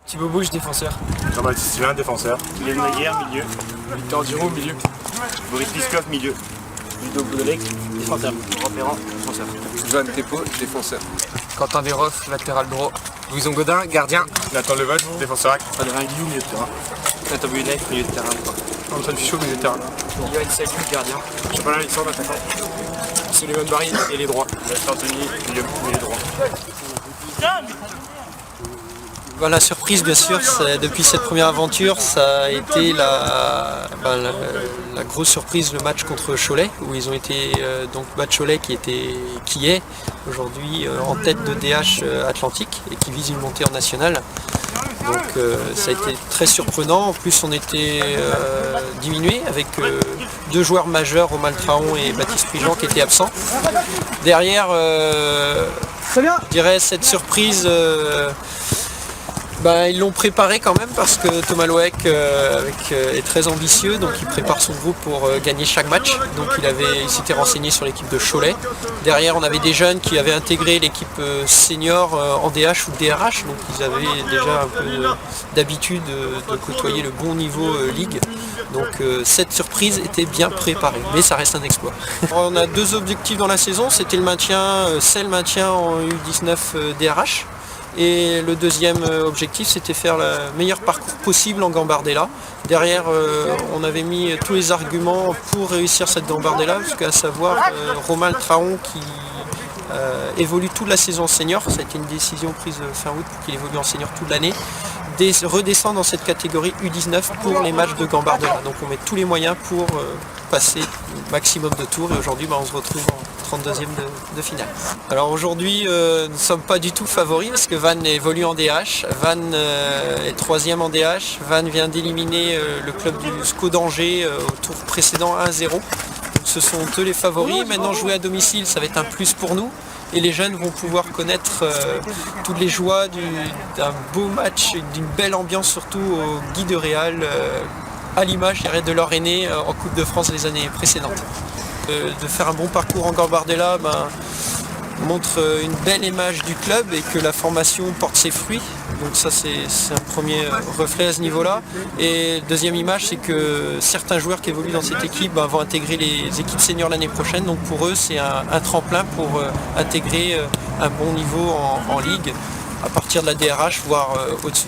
Thibaut Bouche, défenseur. Jean-Baptiste Sylvain, défenseur. Guillaume Naguère, milieu. Victor Duro, milieu. Boris Piskov, milieu. Ludo Boudolec, défenseur. Laurent Perrin, défenseur. Sylvain Tepo, défenseur. Quentin Desroff, latéral droit. Louison Godin, gardien. Nathan Levotte, défenseur. Adrien Guillou, milieu de terrain. Nathan Bouillonnec, milieu de terrain. Antoine Fichot, milieu de terrain. Yoann Salut, gardien. Champollion Alexandre, attaquant. Suleiman Barry et les droits. Bastien Anthony, milieu droit. La surprise, bien sûr, depuis cette première aventure, ça a été la grosse surprise, le match contre Cholet, où ils ont été, donc Bad Cholet qui est aujourd'hui en tête de DH Atlantique et qui vise une montée en nationale. Donc ça a été très surprenant. En plus, on était diminué avec deux joueurs majeurs, Romain Traon et Baptiste Prigent, qui étaient absents. Derrière, je dirais cette surprise. Ils l'ont préparé quand même parce que Thomas Loek est très ambitieux, donc il prépare son groupe pour gagner chaque match. Donc il s'était renseigné sur l'équipe de Cholet. Derrière, on avait des jeunes qui avaient intégré l'équipe senior en DH ou DRH, donc ils avaient déjà un peu d'habitude de côtoyer le bon niveau ligue. Donc cette surprise était bien préparée, mais ça reste un exploit. On a deux objectifs dans la saison, c'était le maintien en U19 DRH. Et le deuxième objectif, c'était faire le meilleur parcours possible en Gambardella. Derrière, on avait mis tous les arguments pour réussir cette Gambardella, parce qu'à savoir Romain Traon qui évolue toute la saison senior, ça a été une décision prise fin août pour qu'il évolue en senior toute l'année, redescend dans cette catégorie U19 pour les matchs de Gambardella. Donc on met tous les moyens pour passer le maximum de tours et aujourd'hui on se retrouve en 32e de finale. Alors aujourd'hui nous ne sommes pas du tout favoris parce que Vannes évolue en DH, Vannes est 3e en DH, Vannes vient d'éliminer le club du SCO d'Angers au tour précédent 1-0. Donc ce sont eux les favoris. Maintenant jouer à domicile ça va être un plus pour nous. Et les jeunes vont pouvoir connaître toutes les joies d'un beau match, d'une belle ambiance surtout au Guy de Réal, à l'image de leur aîné en Coupe de France les années précédentes. De faire un bon parcours en Gambardella montre une belle image du club et que la formation porte ses fruits. Donc ça c'est un premier reflet à ce niveau-là. Et deuxième image, c'est que certains joueurs qui évoluent dans cette équipe vont intégrer les équipes seniors l'année prochaine. Donc pour eux c'est un tremplin pour intégrer un bon niveau en ligue à partir de la DRH, voire au-dessus.